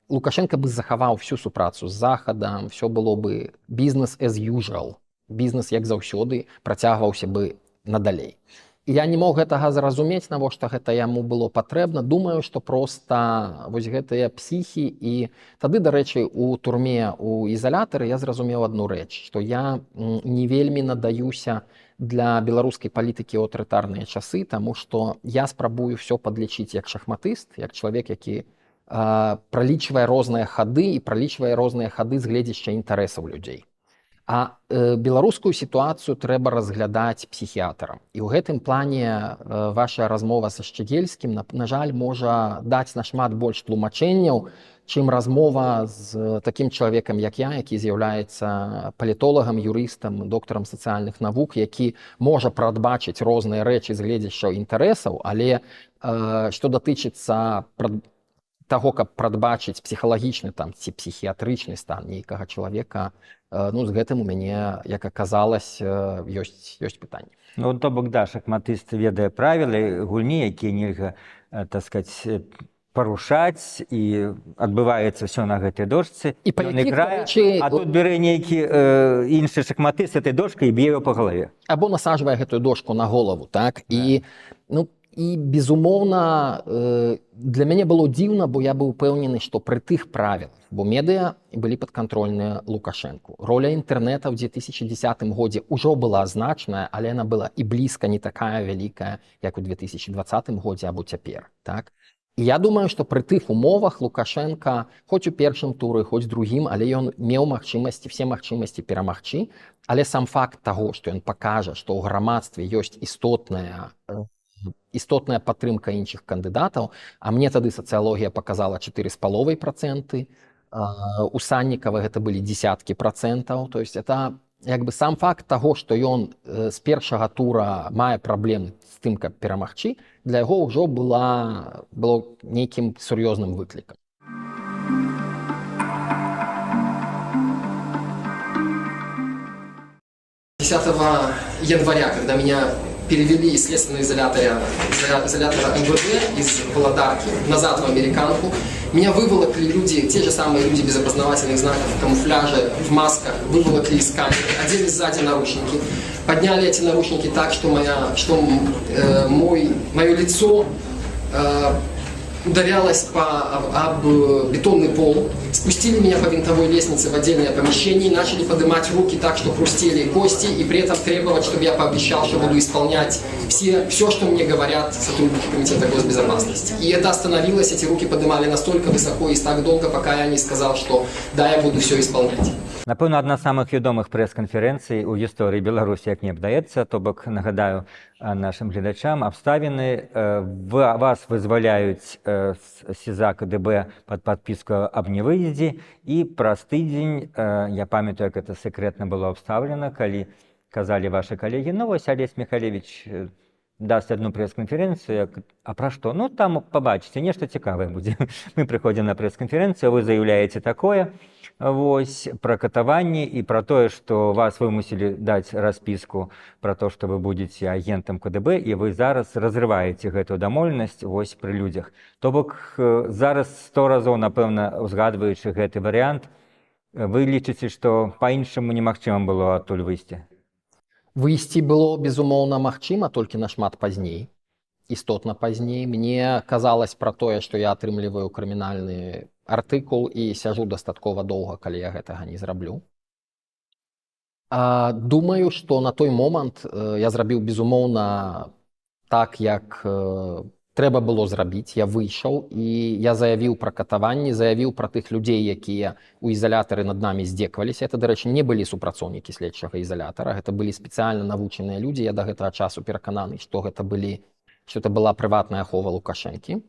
Speaker 2: Лукашенко бы захаваў всю супрацу з захадам, все было бы business as usual, бізнес як заўсёды працягваўся бы надалей. І я не мог гэтага зразумець, навошта гэта яму было патрэбна. Думаю, што проста вось гэтыя псіхі, і тады, дарэчы, у турме, у ізалятары я зразумеў адну рэч, што я не вельмі надаюся для беларускай палітыкі ў аўтарытарныя часы, таму што я спрабую ўсё падлічыць як шахматыст, як чалавек, які пралічвае розныя хады і пралічвае розныя хады з гледзяшча інтарэсаў людзей. А беларускую сітуацыю трэба разглядаць псіхіатрам. І ў гэтым плане ваша размова са Шчыгельскім, на жаль, можа даць нашмат больш тлумачэнняў, чым размова з такім чалавекам, як я, які з'яўляецца палітолагам, юрыстам, доктарам сацыяльных навук, які можа прадбачыць розныя рэчы з гледзяшча інтарэсаў, але што датычыцца таго, каб прадбачыць псіхалагічны там ці псіхіятрычны стан нейкага чалавека, ну, з гэтым у мяне, як аказалася, ёсць пытанне.
Speaker 1: Ну, то бок, да, шахматыст ведае правілы гульні, якія нельга, так сказаць, парушаць, і адбываецца ўсё на гэтай дошцы.
Speaker 2: І па якіх, дарэчы,
Speaker 1: а тут бярэ нейкі іншы шахматыст этой дошкай і б'е яго па галаве.
Speaker 2: Або насаджвае гэтую дошку на голову, так? І, ну, і, безумоўна, для мяне было дзіўна, бо я быў упэўнены, што пры тых правілах, бо медыа былі падкантрольныя Лукашэнку. Роля інтэрнэта ў 2010 годзе ўжо была значная, але яна была і блізка не такая вялікая, як у 2020 годзе або цяпер, так? І я думаю, што пры тых умовах Лукашенка, хоць у першым туры, хоць другім, але ён меў магчымасці, все магчымасці перамагчы, але сам факт таго, што ён пакажа, што ў грамадстве ёсць істотная падтрымка іншых кандыдатаў, а мне тады сацыялогія паказала 4,5%, у Саннікава гэта былі дзесяткі процентаў, то есть это як бы сам факт таго, што ён з першага тура мае праблемы з тым, каб перамагчы, для яго ўжо было нейкім сур'ёзным выклікам. 10 января, когда меня перевели из следственного изолятора МВД из Володарки назад в Американку, меня выволокли люди, те же самые люди без опознавательных знаков, в камуфляже, в масках, выволокли из камеры, одели сзади наручники, подняли эти наручники так, что мое лицо ударялось об бетонный пол, спустили меня по винтовой лестнице в отдельное помещение, начали поднимать руки так, что хрустели кости, и при этом требовать, чтобы я пообещал, что буду исполнять все, что мне говорят сотрудники комитета госбезопасности. И это остановилось, эти руки поднимали настолько высоко и так долго, пока я не сказал, что да, я буду все исполнять.
Speaker 1: Напэўна, адна з самых вядомых прэс-канферэнцый у гісторыі Беларусі, як мне падаецца, то бок нагадаю нашым гледачам абставіны. Вас вызваляюць з СІЗА КДБ пад падпіску аб невыездзе, і праз тыдзень, я памятаю, як гэта сэкрэтна было абстаўлена, калі казалі вашы калегі: ну вось Алесь Михалевич даст одну прэс-канферэнцыю. А пра што? Ну там пабачыце, нешта цікавае будзе. Мы прыходзім на прэс-канферэнцыю, вы заяўляеце такое, вось, пра катаванні і пра тое, што вас вымусілі даць распіску пра то, што вы будзеце агентам КДБ, і вы зараз разрываеце гэтую дамоўленасць вось пры людзях. То бок зараз 100 разоў, напэўна, узгадваючы гэты варыянт, вы лічыце, што па-іншаму немагчыма было адтуль выйсці?
Speaker 2: Выйсці было, безумоўна, магчыма, толькі нашмат пазней, істотна пазней. Мне казалось пра тое, што я атрымліваю крымінальны артыкул і сяжу дастаткова доўга, калі я гэтага не зраблю. Думаю, што на той момант я зрабіў, безумоўна, так, як трэба было зрабіць. Я выйшаў і я заявіў пра катаванні, заявіў пра тых людзей, якія ў ізалятары над намі здзекаваліся. Это, дарэчы, не былі супрацоўнікі следчага ізалятара, гэта былі спецыяльна навучаныя людзі. Я да гэтага часу перакананы, што гэта была прыватная ахова Лукашэнкі.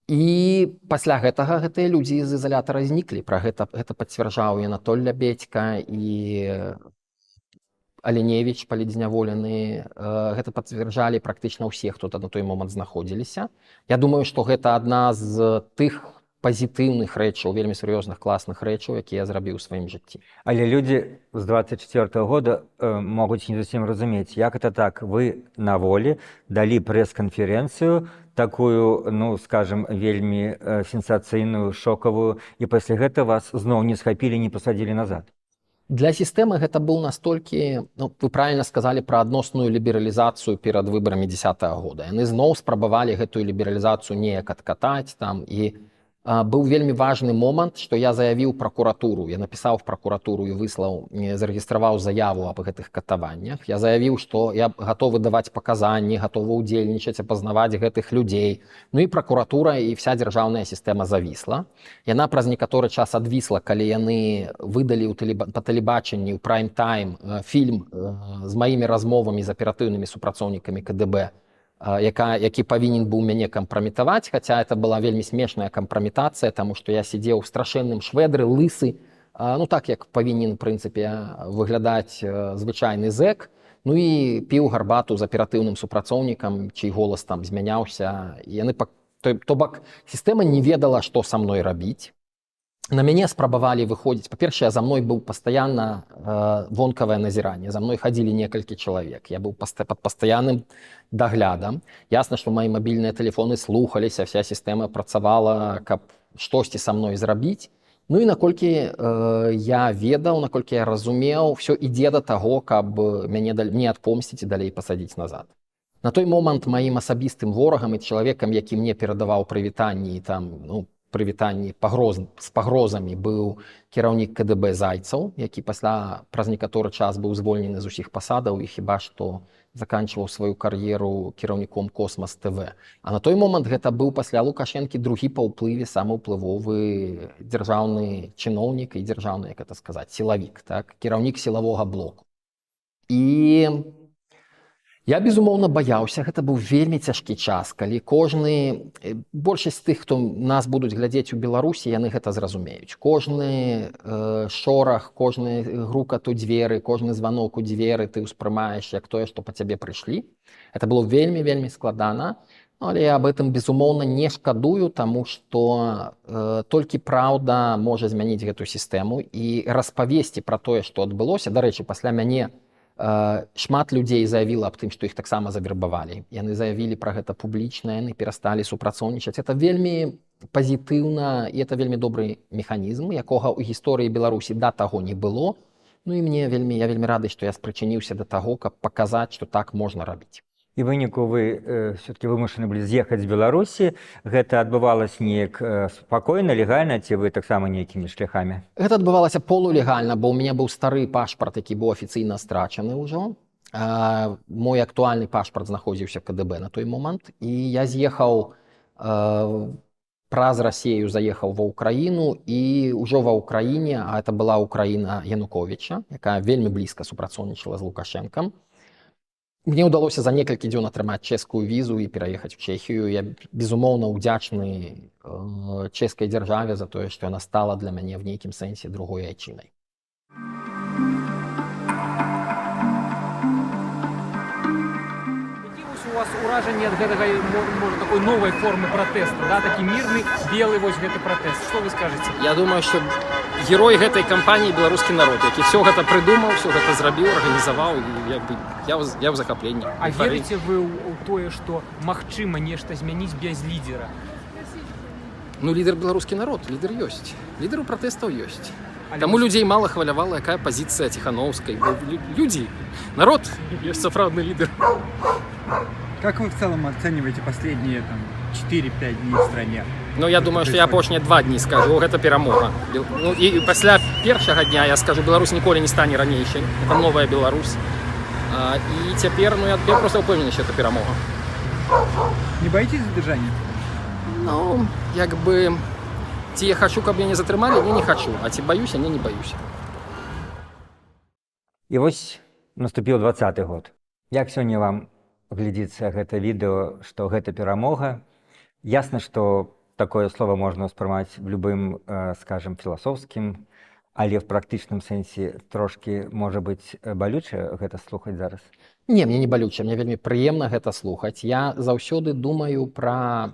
Speaker 2: І пасля гэтага гэтыя людзі з ізалятара зніклі. Пра гэта пацвярджаў і Анатоль Лябедзька, і Аленевіч, палітзняволены. Гэта пацвярджалі практычна ўсе, хто на той момант знаходзіліся. Я думаю, што гэта адна з тых пазітыўных рэчаў, вельмі сур'ёзных, класных рэчаў, якія я зрабіў у сваім жыцці.
Speaker 1: Але людзі з 24-го года могуць не зусім разумець, як это так, вы на волі далі прэс-канферэнцыю, такую, ну, скажем, вельмі сенсацыйную, шокавую, і пасля гэта вас зноў не схапілі, не пасадзілі назад.
Speaker 2: Для сістэмы гэта быў настолькі, ну, вы правільна сказалі пра адносную лібералізацыю перад выбарамі 10-го года. Яны зноў спрабавалі гэтую лібералізацыю неяк адкатаць там, і быў вельмі важны момант, што я заявіў пракуратуру. Я напісаў в пракуратуру і выслаў, зарэгістраваў заяву аб гэтых катаваннях. Я заявіў, што я гатовы даваць паказанні, гатовы ўдзельнічаць, апазнаваць гэтых людзей. Ну і пракуратура і вся дзяржаўная сістэма завісла. Яна праз некаторы час адвісла, калі яны выдалі па тэлебачанні ў прайм-тайм фільм з маімі размовамі з аператыўнымі супрацоўнікамі КДБ, які павінен быў мяне кампраметаваць, хаця это была вельмі смешная кампраметацыя, таму што я сидзеў у страшэнным шведры, лысы, ну так, як павінен, в прынцыпе, выглядаць звычайны зэк, ну і піў гарбату з аператыўным супрацоўнікам, чый голас там змяняўся. То бок, сістэма не ведала, што са мной рабіць. На мяне спрабавалі выходзіць. Па-першае, за мной быў пастаянна вонкавае назіранне. За мной хадзілі некалькі чалавек. Я быў пад пастаянным даглядам. Ясна, што мои мабільныя тэлефоны слухаліся, вся сістэма працавала, каб штосьці са мной зрабіць. Ну і наколькі я ведаў, наколькі я разумеў, все ідзе да таго, каб мяне не адпомсціць і далей пасадзіць назад. На той момант маім асабістым ворагам і чалавекам, які мне перадаваў прывітанні, там, ну, прывітанні з пагрозамі, быў кіраўнік КДБ Зайцаў, які пасля праз некаторы час быў звольнены з усіх пасадаў і хіба што заканчваў сваю кар'еру кіраўніком Космас ТВ. А на той момант гэта быў пасля Лукашэнкі другі па ўплыве самы ўплывовы дзяржаўны чыноўнік і дзяржаўны, як это сказаць, сілавік, так? Кіраўнік сілавога блоку. І я, безумоўна, баяўся. Гэта быў вельмі цяжкі час, калі большасць тых, хто нас будуць глядзець у Беларусі, яны гэта зразумеюць. Кожны шорах, кожны грукат у дзверы, кожны званок у дзверы ты ўспрымаеш як тое, што па цябе прыйшлі. Это было вельмі складана, але я аб гэтым, безумоўна, не шкадую, таму што толькі праўда можа змяніць гэту сістэму і распавесці пра тое, што адбылося. Дарэчы, пасля мяне шмат людзей заявіла аб тым, што іх таксама завербавалі. Яны заявілі пра гэта публічна, яны перасталі супрацоўнічаць. Это вельмі пазітыўна і это вельмі добры механізм, якога ў гісторыі Беларусі да таго не было. Ну і я вельмі рады, што я спрычыніўся да таго, каб паказаць, што так можна рабіць.
Speaker 1: І выніку вы все-таки вымушаны былі з'ехаць з Беларусі. Гэта адбывалася неяк спакойна, легальна, ці вы таксама нейкімі шляхамі?
Speaker 2: Гэта адбывалася полулегальна, бо ў мяне быў стары пашпарт, які быў афіцыйна страчаны ўжо. Мой актуальны пашпарт знаходзіўся в КДБ на той момант. І я з'ехаў праз Расію заехаў ва Ўкраіну, і ўжо ва Ўкраіне, а это была Украіна Януковіча, якая вельмі блізка супрацоўнічала з Лукашэнкам, мне ўдалося за некалькі дзён атрымаць чэшскую візу і пераехаць у Чэхію. Я, безумоўна, удзячны чэшскай дзяржаве за тое, што яна стала для мяне в нейкім сэнсе другой айчынай.
Speaker 3: У вас уражанне ад гэтага, можа, такой новай формы пратэсту, да? Такі мірны, белы вось гэты пратэст. Што вы скажаце?
Speaker 2: Я думаю, што герой гэтай кампаніі беларускі народ, які все гэта прыдумаў, все гэта зрабіў, арганізаваў, і я ў захапленні.
Speaker 3: А верыце вы ў тое, што магчыма нешта змяніць без лідера?
Speaker 2: Ну, лідар беларускі народ, лідар ёсць. Лідар у пратэстаў ёсць. Таму людзей мала хвалявала, якая пазіцыя Ціхановскай. Людзі, народ ёсць сапраўдны лідар.
Speaker 4: Как вы в целом оцениваете последние 4-5 дней в стране?
Speaker 2: Ну, я думаю, што я апошнія 2 дні скажу, гэта перамога. Ну, і пасля першага дня я скажу, Беларусь ніколі не стане ранейшай. Это новая Беларусь. І цяпер, ну, я проста ўпэўнены, што это перамога.
Speaker 4: Не боитесь задержания?
Speaker 2: Ну, як бы, ці я хачу, каб мяне затрымалі, я не хачу. А ці баюся, не баюся.
Speaker 1: І вось наступіў 20-й год. Як сёння вам глядзіцца гэта відэо, што гэта перамога? Ясна, што такое слово можна ўспрымаць в любым, скажем, філасофскім, але в практычным сэнсе трошкі, можа быць, балюча гэта слухаць зараз?
Speaker 2: Не, мне не балюча, мне вельмі прыемна гэта слухаць. Я заўсёды думаю пра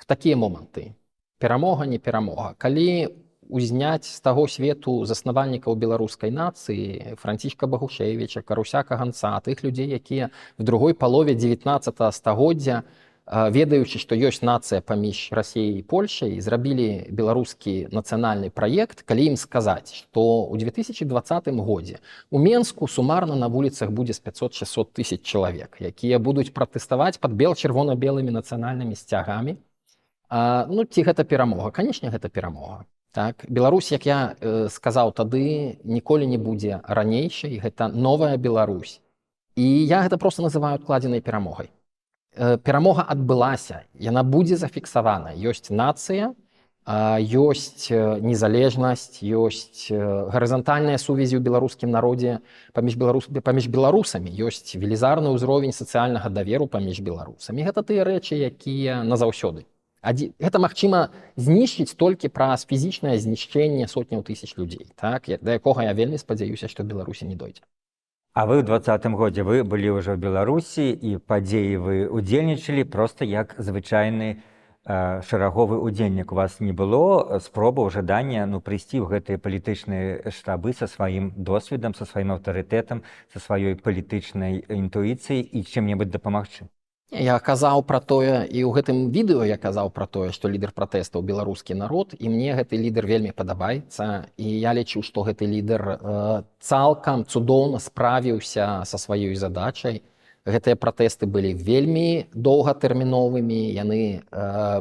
Speaker 2: такія моманты. Перамога, не перамога. Калі узняць з таго свету заснавальнікаў беларускай нацыі, Францішка Багушевіча, Каруся Каганца, тых людзей, якія в другой палове 19 стагоддзя, ведаючы, што ёсць нацыя паміж Расіяй і Польшай, зрабілі беларускі нацыянальны праект, калі ім сказаць, што ў 2020 годзе у Менску сумарна на вуліцах будзе з 500-600 тысяч чалавек, якія будуць пратэставаць пад чырвона-белымі нацыянальнымі сцягамі. Ну, ці гэта перамога? Канечне, гэта перамога. Так, Беларусь, як я сказаў тады, ніколі не будзе ранейшай, гэта новая Беларусь. І я гэта проста называю адкладзенай перамогай. Перамога адбылася, яна будзе зафіксавана. Ёсць нацыя, ёсць незалежнасць, ёсць гарызантальныя сувязі ў беларускім народзе паміж беларусамі, ёсць велізарны ўзровень сацыяльнага даверу паміж беларусамі. Гэта тыя рэчы, якія назаўсёды. Гэта магчыма знішчыць толькі праз фізічнае знішчэнне сотняў тысяч людзей, так? Да якога я вельмі спадзяюся, што Беларусі не дойдзе.
Speaker 1: А вы ў 20-м годзе вы былі ўжо в Беларусі, і падзеі вы удзельнічалі проста як звычайны шараговы удзельнік. У вас не было спробаў, жадання прыйсці ў гэтыя палітычныя штабы са сваім досведам, са сваім аўтарытэтам, са сваёй палітычнай інтуіцыяй і чым-небудзь дапамагчы?
Speaker 2: Я казаў пра тое, і ў гэтым відэо я казаў пра тое, што лідар пратэстаў беларускі народ, і мне гэты лідар вельмі падабаецца, і я лічу, што гэты лідар цалкам цудоўна справіўся са сваёй задачай. Гэтыя пратэсты былі вельмі доўгатэрміновымі, яны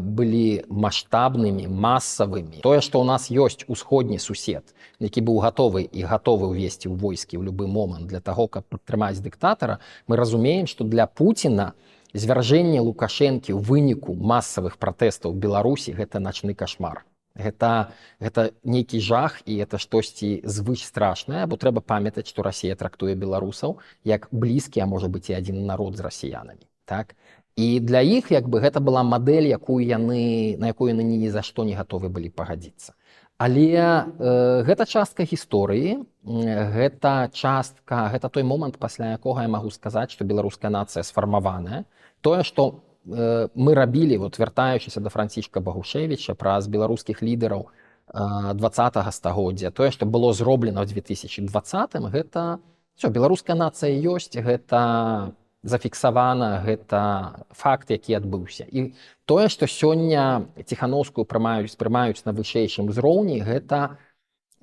Speaker 2: былі маштабнымі, масавымі. Тое, што ў нас ёсць усходні сусед, які быў гатовы і гатовы ўвесці ў войскі ў любы момант для таго, каб падтрымаць дыктатара, мы разумеем, што для Пуціна звяржэнне Лукашэнкі ў выніку масавых пратэстаў у Беларусі гэта начны кашмар. Гэта нейкі жах, і это штосьці звыш страшнае, бо трэба памятаць, што Расія трактуе беларусаў як блізкі, а можа быць і адзін народ з расіянамі. Так? І для іх гэта была мадэль, на якую яны ні за што не гатовы былі пагадзіцца. Але гэта частка гісторыі, гэта той момант, пасля якога я магу сказаць, што беларуская нацыя сфармаваная. Тое, што мы рабілі, вяртаючыся да Францішка Багушевіча, праз беларускіх лідараў 20-го стагоддзя, тое, што было зроблена ў 2020-м, гэта беларуская нацыя ёсць, гэта зафіксавана, гэта факт, які адбыўся. І тое, што сёння Ціхановскую прымаюць на вышэйшым узроўні, гэта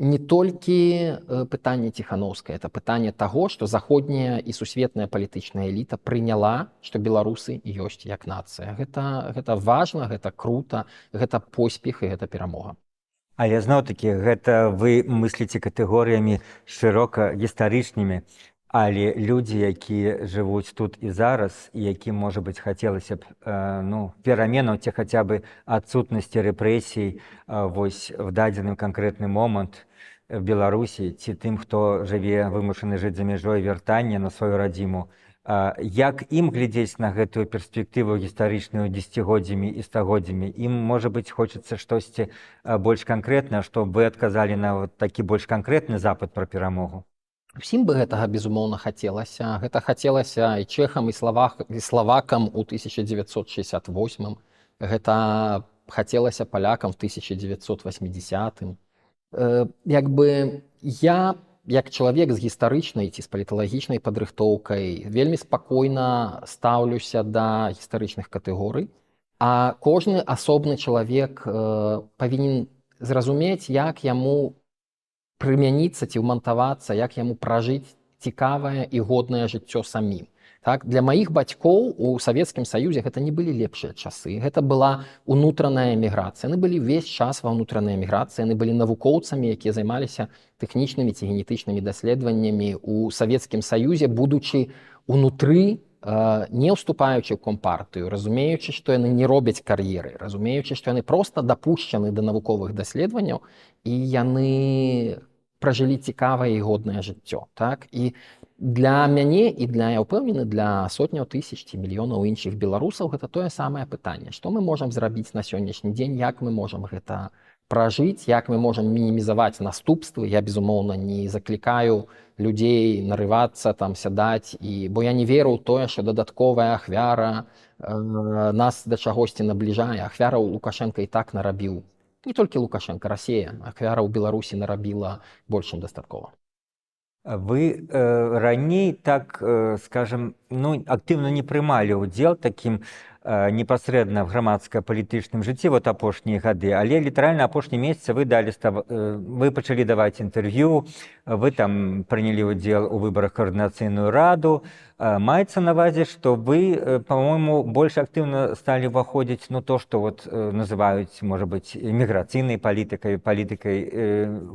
Speaker 2: не толькі пытанне Ціхановскай, это пытанне таго, што заходняя і сусветная палітычная эліта прыняла, што беларусы ёсць як нацыя. Гэта важна, гэта крута, гэта поспех і гэта перамога.
Speaker 1: Але зноў-такі, гэта вы мысліце катэгорыямі шырока гістарычнымі. Але людзі, якія жывуць тут і зараз, і якім, можа быць, хацелася б пераменаў ці хаця бы адсутнасці рэпрэсій вось в дадзены канкрэтны момант в Беларусі, ці тым, хто жыве вымушаны жыць за мяжой вяртання на сваю радзіму, як ім глядзець на гэтую перспектыву гістарычную дзесяцігоддзямі і стагоддзямі? Ім, можа быць, хочацца штосьці больш канкрэтнае, што вы адказалі на такі больш канкрэтны запыт пра перамогу?
Speaker 2: Усім бы гэтага, безумоўна, хацелася. Гэта хацелася і чэхам, і славакам у 1968-м. Гэта хацелася палякам в 1980-м. Я, як чалавек з гістарычнай ці з паліталагічнай падрыхтоўкай, вельмі спакойна стаўлюся да гістарычных катэгорый, а кожны асобны чалавек павінен зразумець, як яму прымяніцца ці ўмантавацца, як яму пражыць цікавае і годнае жыццё самім. Так? Для маіх бацькоў у Савецкім Саюзе гэта не былі лепшыя часы. Гэта была ўнутраная эміграцыя. Яны былі ўвесь час ва ўнутранай эміграцыі, яны былі навукоўцамі, якія займаліся тэхнічнымі ці генетычнымі даследаваннямі ў Савецкім Саюзе, будучы ўнутры, не ўступаючы ў компартыю, разумеючы, што яны не робяць кар'еры, разумеючы, што яны проста дапушчаны да навуковых даследаванняў, і яны пражылі цікавае і годнае жыццё. Так? І для мяне і для, я ўпэўнены, для сотняў тысяч ці мільёнаў іншых беларусаў гэта тое самае пытанне. Што мы можам зрабіць на сённяшні дзень, як мы можам гэта пражыць, як мы можам мінімізаваць наступствы. Я, безумоўна, не заклікаю людзей нарывацца, там, сядаць, бо я не веру ў тое, што дадатковая ахвяра нас да чагосьці набліжае. Ахвяраў Лукашенка і так нарабіў. Не толькі Лукашенко, Расія. Ахвяра ў Беларусі нарабіла больш, чым дастаткова.
Speaker 1: Вы раней, так скажем, актыўна не прымалі ўдзел такім непасрэдна в грамадска-палітычным жыцці вот апошнія гады, але літаральна апошні месяцы вы пачалі даваць інтэрв'ю, вы там прынялі ўдзел у выбарах каардынацыйную раду. Маецца на ўвазе, што вы, по-моему, больш актыўна сталі ўваходзіць то, што вот называюць, можа быць, эміграцыйнай палітыкай,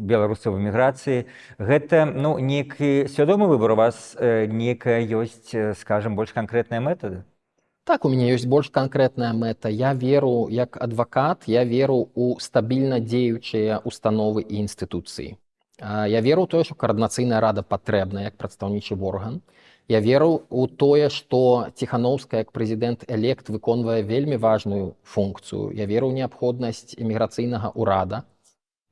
Speaker 1: беларусаў в эміграцыі. Гэта нейкі свядомы выбар, у вас нейкая ёсць, скажем, больш канкрэтная мэта?
Speaker 2: Так, у мяне ёсць больш канкрэтная мэта. Я веру, як адвакат, я веру ў стабільна дзеючыя установы і інстытуцыі. Я веру ў тое, што каардынацыйная рада патрэбна як прадстаўнічы орган. Я веру ў тое, што Ціханаўская як прэзідэнт-элект выконвае вельмі важную функцыю. Я веру ў неабходнасць эміграцыйнага ўрада.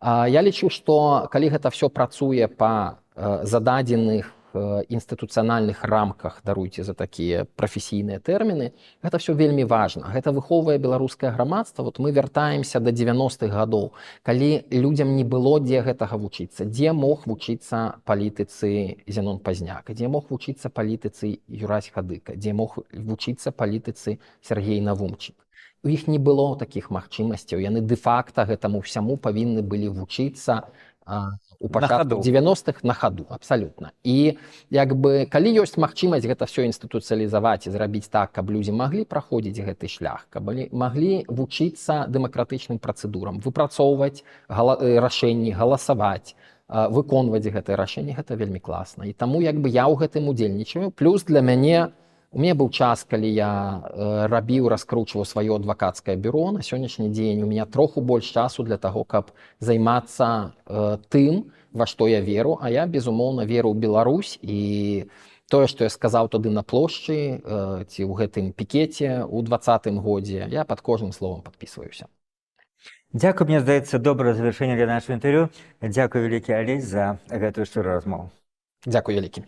Speaker 2: Я лічу, што калі гэта ўсё працуе па зададзеных інстытуцыянальных рамках, даруйце за такія прафесійныя тэрміны, гэта все вельмі важна. Гэта выхоўвае беларускае грамадства. Вот мы вяртаемся да 90-х гадоў, калі людзям не было дзе гэтага вучыцца, дзе мог вучыцца палітыцы Зенон Пазняк, дзе мог вучыцца палітыцы Юрась Хадыка, дзе мог вучыцца палітыцы Сергей Навумчык. У іх не было такіх магчымасцяў. Яны дэ-факта гэтаму ўсяму павінны былі вучыцца у пачатку 90-х на хаду, абсалютна. І калі ёсць магчымасць гэта все інстытуцыялізаваць і зрабіць так, каб людзі маглі праходзіць гэты шлях, каб маглі вучыцца дэмакратычным працэдурам, выпрацоўваць рашэнні, галасаваць, выконваць гэтыя рашэнні, гэта вельмі класна. І таму я ў гэтым удзельнічаю. Плюс для мяне, у мяне быў час, калі я раскручваў сваё адвакацкае бюро. На сённяшні дзень у мяне троху больш часу для таго, каб займацца тым, во што я веру. А я, безумоўна, веру ў Беларусь. І тое, што я сказаў тады на плошчы ці ў гэтым пікеце ў 2020 годзе, я пад кожным словам падпісваюся.
Speaker 1: Дзякуй, мне здаецца, добрае завяршэнне для нашага інтэрв'ю. Дзякуй вялікі, Алесь, за гэтую шчырую размову.
Speaker 2: Дзякуй вялікі.